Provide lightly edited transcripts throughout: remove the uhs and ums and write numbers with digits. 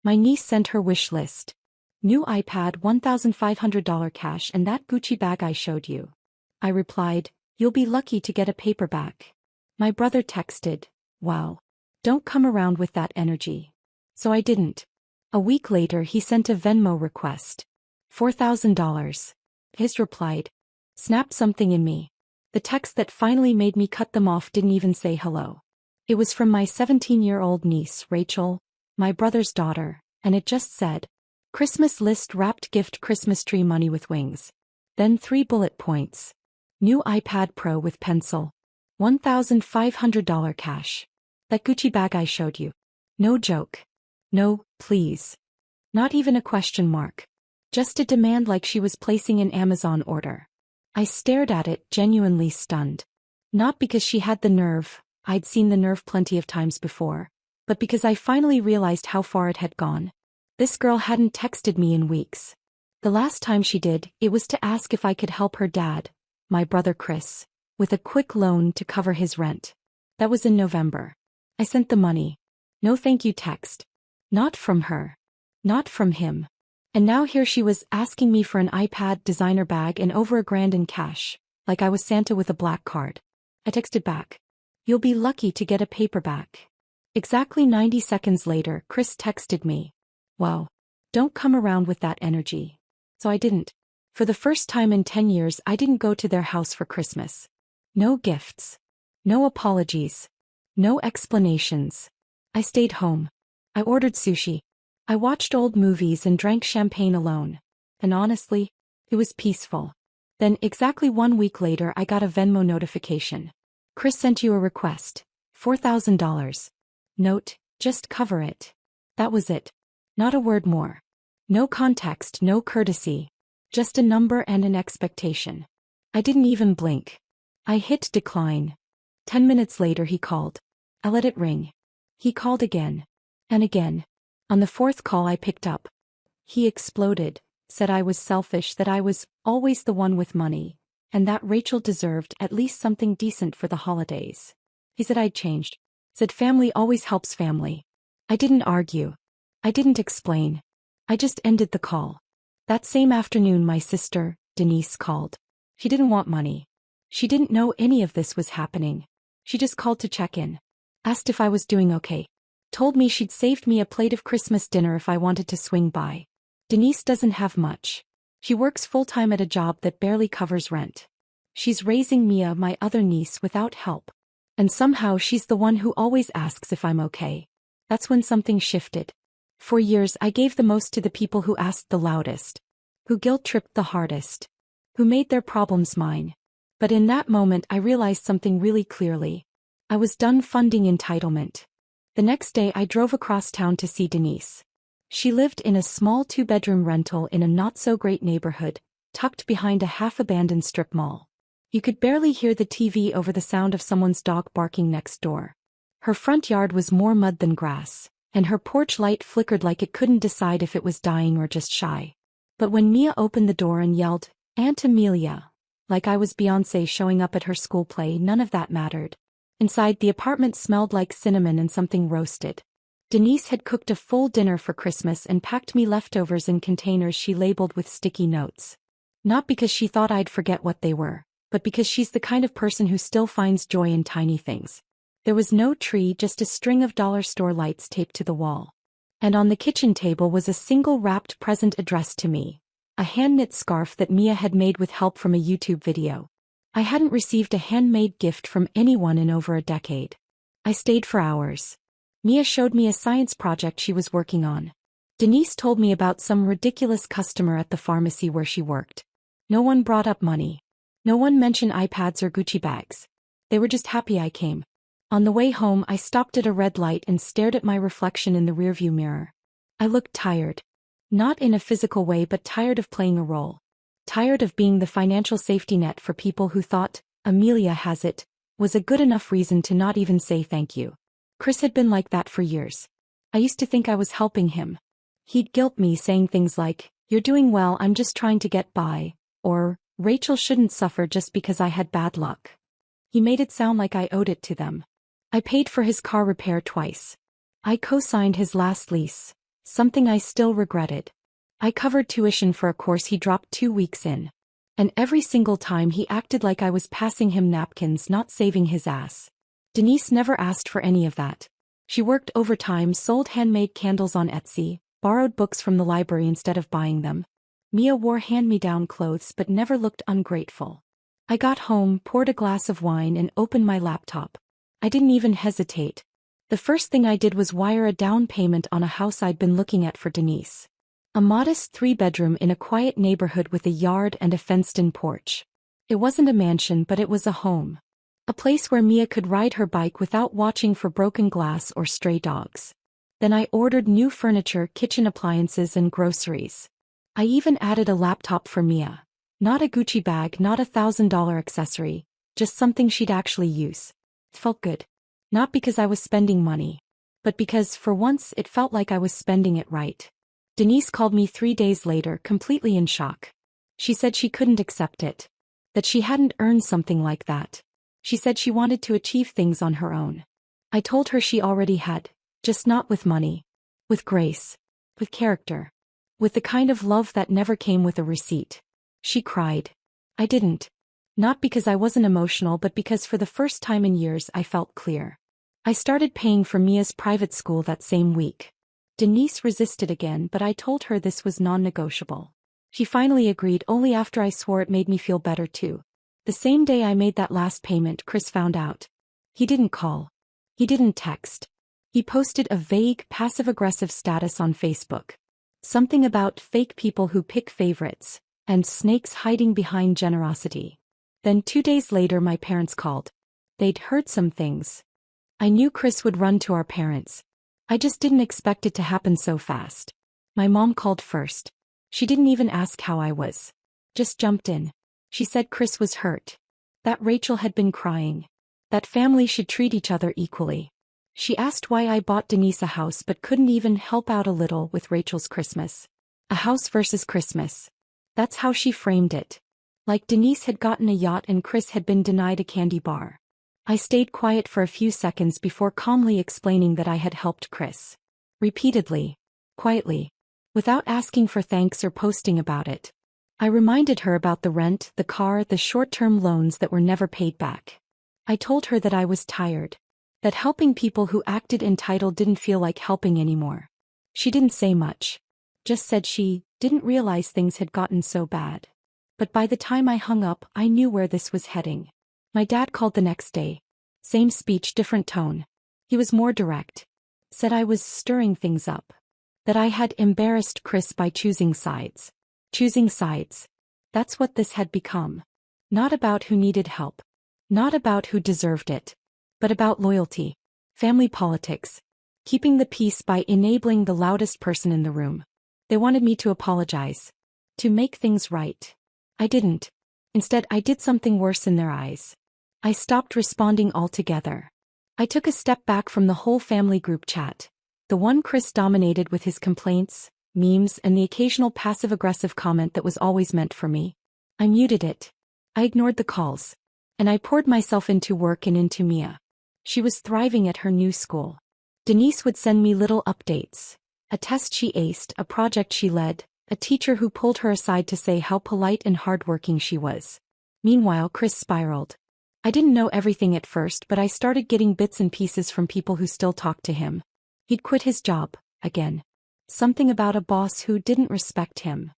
My niece sent her wish list. New iPad, $1,500 cash, and that Gucci bag I showed you. I replied, you'll be lucky to get a paperback. My brother texted, wow. Don't come around with that energy. So I didn't. A week later he sent a Venmo request. $4,000. His replied. Snapped something in me. The text that finally made me cut them off didn't even say hello. It was from my 17-year-old niece, Rachel, my brother's daughter, and it just said, Christmas list wrapped gift Christmas tree money with wings. Then 3 bullet points. New iPad Pro with pencil. $1,500 cash. That Gucci bag I showed you. No joke. No, please. Not even a question mark. Just a demand like she was placing an Amazon order. I stared at it, genuinely stunned. Not because she had the nerve, I'd seen the nerve plenty of times before, but because I finally realized how far it had gone. This girl hadn't texted me in weeks. The last time she did, it was to ask if I could help her dad, my brother Chris, with a quick loan to cover his rent. That was in November. I sent the money. No thank you text. Not from her. Not from him. And now here she was asking me for an iPad designer bag and over $1,000 in cash, like I was Santa with a black card. I texted back. You'll be lucky to get a paperback. Exactly 90 seconds later, Chris texted me. Wow. Don't come around with that energy. So I didn't. For the first time in 10 years, I didn't go to their house for Christmas. No gifts. No apologies. No explanations. I stayed home. I ordered sushi. I watched old movies and drank champagne alone. And honestly, it was peaceful. Then exactly 1 week later I got a Venmo notification. Chris sent you a request. $4,000. Note, just cover it. That was it. Not a word more. No context, no courtesy. Just a number and an expectation. I didn't even blink. I hit decline. 10 minutes later he called. I let it ring. He called again. And again. On the 4th call I picked up. He exploded, said I was selfish, that I was always the one with money, and that Rachel deserved at least something decent for the holidays. He said I'd changed. Said family always helps family. I didn't argue. I didn't explain. I just ended the call. That same afternoon my sister, Denise, called. She didn't want money. She didn't know any of this was happening. She just called to check in. Asked if I was doing okay. Told me she'd saved me a plate of Christmas dinner if I wanted to swing by. Denise doesn't have much. She works full-time at a job that barely covers rent. She's raising Mia, my other niece, without help. And somehow she's the one who always asks if I'm okay. That's when something shifted. For years I gave the most to the people who asked the loudest. Who guilt-tripped the hardest. Who made their problems mine. But in that moment I realized something really clearly. I was done funding entitlement. The next day I drove across town to see Denise. She lived in a small 2-bedroom rental in a not-so-great neighborhood, tucked behind a half-abandoned strip mall. You could barely hear the TV over the sound of someone's dog barking next door. Her front yard was more mud than grass, and her porch light flickered like it couldn't decide if it was dying or just shy. But when Mia opened the door and yelled, "Aunt Amelia," like I was Beyoncé showing up at her school play, none of that mattered. Inside, the apartment smelled like cinnamon and something roasted. Denise had cooked a full dinner for Christmas and packed me leftovers in containers she labeled with sticky notes. Not because she thought I'd forget what they were, but because she's the kind of person who still finds joy in tiny things. There was no tree, just a string of dollar store lights taped to the wall. And on the kitchen table was a single wrapped present addressed to me. A hand-knit scarf that Mia had made with help from a YouTube video. I hadn't received a handmade gift from anyone in over a decade. I stayed for hours. Mia showed me a science project she was working on. Denise told me about some ridiculous customer at the pharmacy where she worked. No one brought up money. No one mentioned iPads or Gucci bags. They were just happy I came. On the way home I stopped at a red light and stared at my reflection in the rearview mirror. I looked tired. Not in a physical way, but tired of playing a role. Tired of being the financial safety net for people who thought, "Amelia has it," was a good enough reason to not even say thank you. Chris had been like that for years. I used to think I was helping him. He'd guilt me, saying things like, "You're doing well, I'm just trying to get by," or, "Rachel shouldn't suffer just because I had bad luck." He made it sound like I owed it to them. I paid for his car repair twice. I co-signed his last lease. something I still regretted. I covered tuition for a course he dropped 2 weeks in. And every single time he acted like I was passing him napkins, not saving his ass. Denise never asked for any of that. She worked overtime, sold handmade candles on Etsy, borrowed books from the library instead of buying them. Mia wore hand-me-down clothes but never looked ungrateful. I got home, poured a glass of wine and opened my laptop. I didn't even hesitate. The first thing I did was wire a down payment on a house I'd been looking at for Denise. A modest 3-bedroom in a quiet neighborhood with a yard and a fenced-in porch. It wasn't a mansion, but it was a home. A place where Mia could ride her bike without watching for broken glass or stray dogs. Then I ordered new furniture, kitchen appliances and groceries. I even added a laptop for Mia. Not a Gucci bag, not a $1,000 accessory, just something she'd actually use. It felt good. Not because I was spending money, but because, for once, it felt like I was spending it right. Denise called me 3 days later, completely in shock. She said she couldn't accept it. That she hadn't earned something like that. She said she wanted to achieve things on her own. I told her she already had, just not with money. With grace. With character. With the kind of love that never came with a receipt. She cried. I didn't. Not because I wasn't emotional, but because for the first time in years I felt clear. I started paying for Mia's private school that same week. Denise resisted again, but I told her this was non-negotiable. She finally agreed only after I swore it made me feel better too. The same day I made that last payment, Chris found out. He didn't call. He didn't text. He posted a vague, passive-aggressive status on Facebook. Something about fake people who pick favorites, and snakes hiding behind generosity. Then 2 days later my parents called. They'd heard some things. I knew Chris would run to our parents. I just didn't expect it to happen so fast. My mom called first. She didn't even ask how I was. Just jumped in. She said Chris was hurt. That Rachel had been crying. That family should treat each other equally. She asked why I bought Denise a house but couldn't even help out a little with Rachel's Christmas. A house versus Christmas. That's how she framed it. Like Denise had gotten a yacht and Chris had been denied a candy bar. I stayed quiet for a few seconds before calmly explaining that I had helped Chris. Repeatedly. Quietly. Without asking for thanks or posting about it. I reminded her about the rent, the car, the short-term loans that were never paid back. I told her that I was tired. That helping people who acted entitled didn't feel like helping anymore. She didn't say much. Just said she didn't realize things had gotten so bad. But by the time I hung up, I knew where this was heading. My dad called the next day. Same speech, different tone. He was more direct. Said I was stirring things up. That I had embarrassed Chris by choosing sides. Choosing sides. That's what this had become. Not about who needed help. Not about who deserved it. But about loyalty. Family politics. Keeping the peace by enabling the loudest person in the room. They wanted me to apologize. To make things right. I didn't. Instead, I did something worse in their eyes. I stopped responding altogether. I took a step back from the whole family group chat. The one Chris dominated with his complaints, memes, and the occasional passive-aggressive comment that was always meant for me. I muted it. I ignored the calls. And I poured myself into work and into Mia. She was thriving at her new school. Denise would send me little updates. A test she aced, a project she led, a teacher who pulled her aside to say how polite and hardworking she was. Meanwhile, Chris spiraled. I didn't know everything at first, but I started getting bits and pieces from people who still talked to him. He'd quit his job, again. Something about a boss who didn't respect him.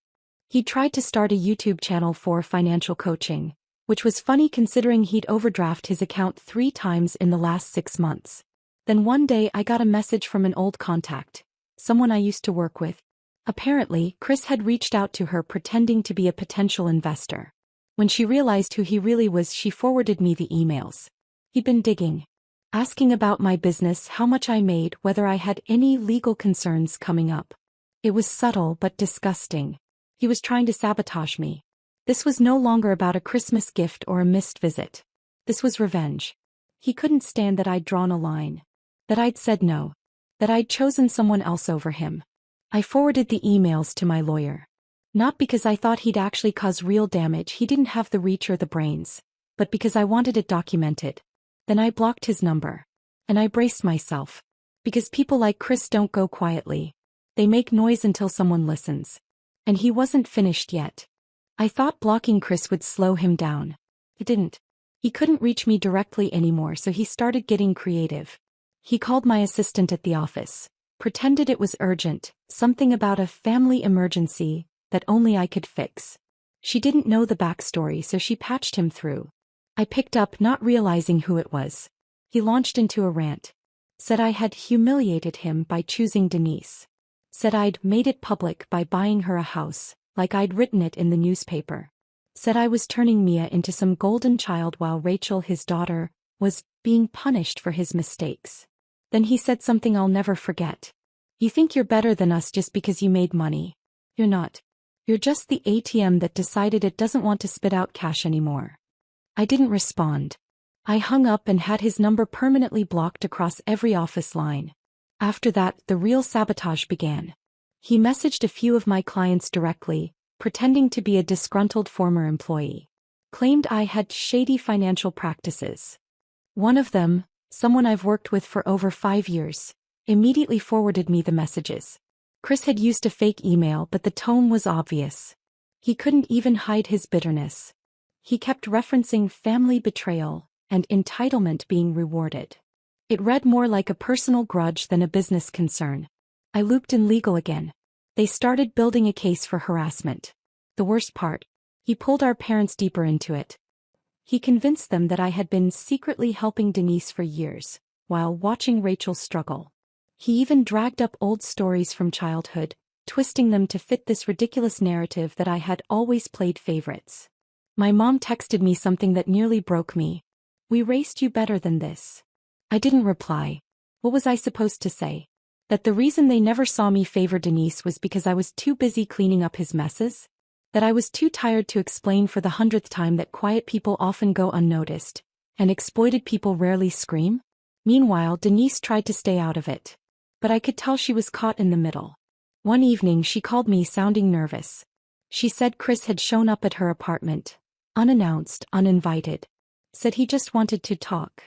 He tried to start a YouTube channel for financial coaching, which was funny considering he'd overdraft his account 3 times in the last 6 months. Then one day I got a message from an old contact, someone I used to work with. Apparently, Chris had reached out to her pretending to be a potential investor. When she realized who he really was, she forwarded me the emails. He'd been digging. Asking about my business, how much I made, whether I had any legal concerns coming up. It was subtle but disgusting. He was trying to sabotage me. This was no longer about a Christmas gift or a missed visit. This was revenge. He couldn't stand that I'd drawn a line. That I'd said no. That I'd chosen someone else over him. I forwarded the emails to my lawyer. Not because I thought he'd actually cause real damage, he didn't have the reach or the brains, but because I wanted it documented. Then I blocked his number. And I braced myself. Because people like Chris don't go quietly. They make noise until someone listens. And he wasn't finished yet. I thought blocking Chris would slow him down. It didn't. He couldn't reach me directly anymore, so he started getting creative. He called my assistant at the office, pretended it was urgent, something about a family emergency that only I could fix. She didn't know the backstory, so she patched him through. I picked up, not realizing who it was. He launched into a rant. Said I had humiliated him by choosing Denise. Said I'd made it public by buying her a house, like I'd written it in the newspaper. Said I was turning Mia into some golden child while Rachel, his daughter, was being punished for his mistakes. Then he said something I'll never forget. You think you're better than us just because you made money. You're not. You're just the ATM that decided it doesn't want to spit out cash anymore. I didn't respond. I hung up and had his number permanently blocked across every office line. After that, the real sabotage began. He messaged a few of my clients directly, pretending to be a disgruntled former employee. Claimed I had shady financial practices. One of them, someone I've worked with for over 5 years, immediately forwarded me the messages. Chris had used a fake email, but the tone was obvious. He couldn't even hide his bitterness. He kept referencing family betrayal and entitlement being rewarded. It read more like a personal grudge than a business concern. I looped in legal again. They started building a case for harassment. The worst part, he pulled our parents deeper into it. He convinced them that I had been secretly helping Denise for years, while watching Rachel struggle. He even dragged up old stories from childhood, twisting them to fit this ridiculous narrative that I had always played favorites. My mom texted me something that nearly broke me. We raised you better than this. I didn't reply. What was I supposed to say? That the reason they never saw me favor Denise was because I was too busy cleaning up his messes? That I was too tired to explain for the 100th time that quiet people often go unnoticed, and exploited people rarely scream? Meanwhile, Denise tried to stay out of it. But I could tell she was caught in the middle. One evening she called me sounding nervous. She said Chris had shown up at her apartment, unannounced, uninvited. Said he just wanted to talk.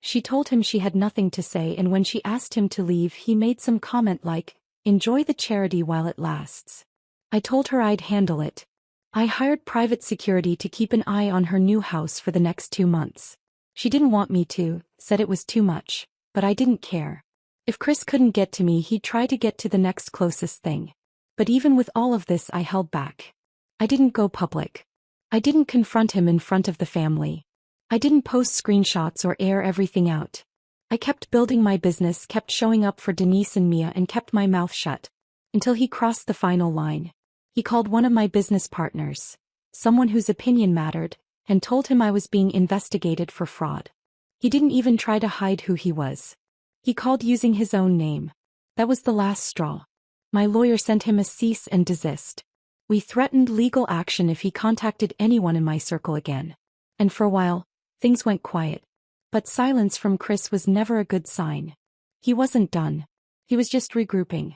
She told him she had nothing to say, and when she asked him to leave, he made some comment like, "Enjoy the charity while it lasts." I told her I'd handle it. I hired private security to keep an eye on her new house for the next 2 months. She didn't want me to, said it was too much, but I didn't care. If Chris couldn't get to me, he'd try to get to the next closest thing. But even with all of this, I held back. I didn't go public. I didn't confront him in front of the family. I didn't post screenshots or air everything out. I kept building my business, kept showing up for Denise and Mia, and kept my mouth shut. Until he crossed the final line. He called one of my business partners, someone whose opinion mattered, and told him I was being investigated for fraud. He didn't even try to hide who he was. He called using his own name. That was the last straw. My lawyer sent him a cease and desist. We threatened legal action if he contacted anyone in my circle again. And for a while, things went quiet. But silence from Chris was never a good sign. He wasn't done. He was just regrouping.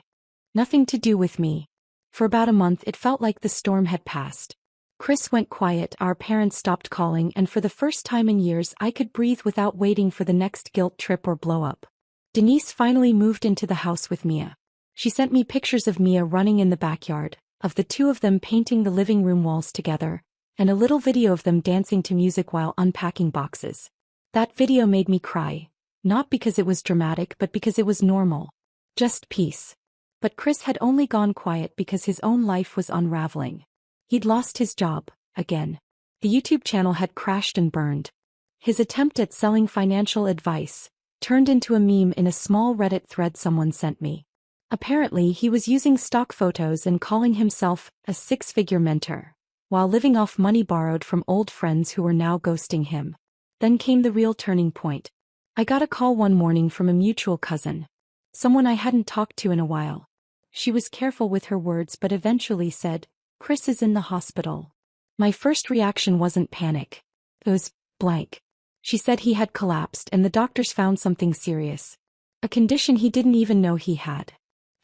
Nothing to do with me. For about a month it felt like the storm had passed. Chris went quiet, our parents stopped calling, and for the first time in years I could breathe without waiting for the next guilt trip or blow-up. Denise finally moved into the house with Mia. She sent me pictures of Mia running in the backyard, of the two of them painting the living room walls together, and a little video of them dancing to music while unpacking boxes. That video made me cry, not because it was dramatic but because it was normal. Just peace. But Chris had only gone quiet because his own life was unraveling. He'd lost his job, again. The YouTube channel had crashed and burned. His attempt at selling financial advice turned into a meme in a small Reddit thread someone sent me. Apparently he was using stock photos and calling himself a 6-figure mentor, while living off money borrowed from old friends who were now ghosting him. Then came the real turning point. I got a call one morning from a mutual cousin. Someone I hadn't talked to in a while. She was careful with her words but eventually said, "Chris is in the hospital." My first reaction wasn't panic. It was blank. She said he had collapsed and the doctors found something serious. A condition he didn't even know he had.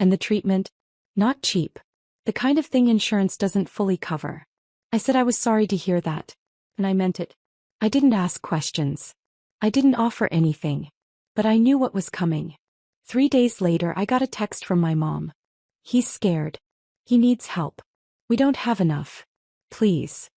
And the treatment? Not cheap. The kind of thing insurance doesn't fully cover. I said I was sorry to hear that. And I meant it. I didn't ask questions. I didn't offer anything. But I knew what was coming. 3 days later I got a text from my mom. He's scared. He needs help. We don't have enough. Please.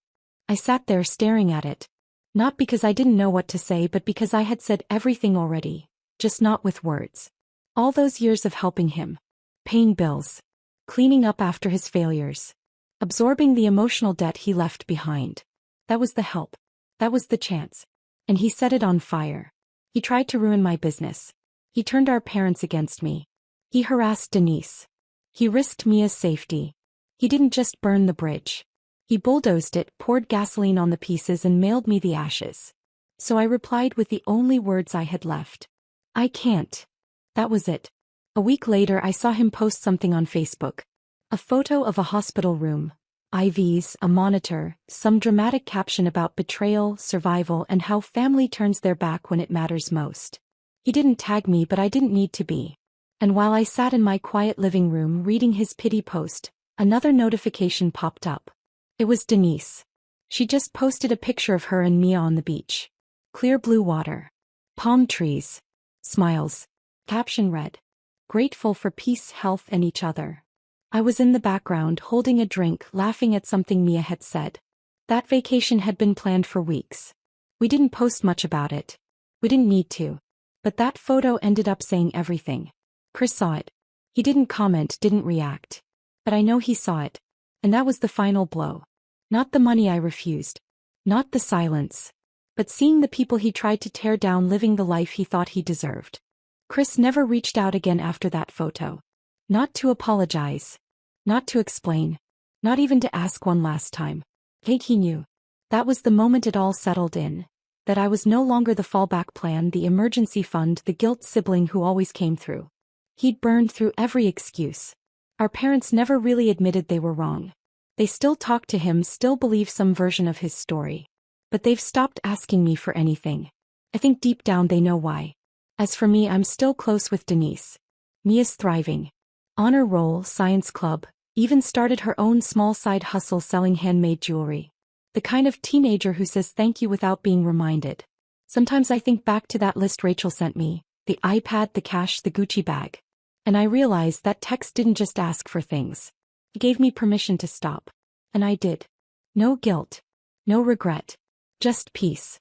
I sat there staring at it. Not because I didn't know what to say, but because I had said everything already, just not with words. All those years of helping him. Paying bills. Cleaning up after his failures. Absorbing the emotional debt he left behind. That was the help. That was the chance. And he set it on fire. He tried to ruin my business. He turned our parents against me. He harassed Denise. He risked Mia's safety. He didn't just burn the bridge. He bulldozed it, poured gasoline on the pieces, and mailed me the ashes. So I replied with the only words I had left. I can't. That was it. A week later I saw him post something on Facebook. A photo of a hospital room. IVs, a monitor, some dramatic caption about betrayal, survival, and how family turns their back when it matters most. He didn't tag me, but I didn't need to be. And while I sat in my quiet living room reading his pity post, another notification popped up. It was Denise. She just posted a picture of her and Mia on the beach. Clear blue water. Palm trees. Smiles. Caption read, "Grateful for peace, health, and each other." I was in the background holding a drink, laughing at something Mia had said. That vacation had been planned for weeks. We didn't post much about it. We didn't need to. But that photo ended up saying everything. Chris saw it. He didn't comment, didn't react. But I know he saw it. And that was the final blow. Not the money I refused. Not the silence. But seeing the people he tried to tear down living the life he thought he deserved. Chris never reached out again after that photo. Not to apologize. Not to explain. Not even to ask one last time. He knew. That was the moment it all settled in. That I was no longer the fallback plan, the emergency fund, the guilt sibling who always came through. He'd burned through every excuse. Our parents never really admitted they were wrong. They still talk to him, still believe some version of his story. But they've stopped asking me for anything. I think deep down they know why. As for me, I'm still close with Denise. Mia's thriving. Honor roll, science club, even started her own small side hustle selling handmade jewelry. The kind of teenager who says thank you without being reminded. Sometimes I think back to that list Rachel sent me, the iPad, the cash, the Gucci bag. And I realize that text didn't just ask for things. It gave me permission to stop. And I did. No guilt. No regret. Just peace.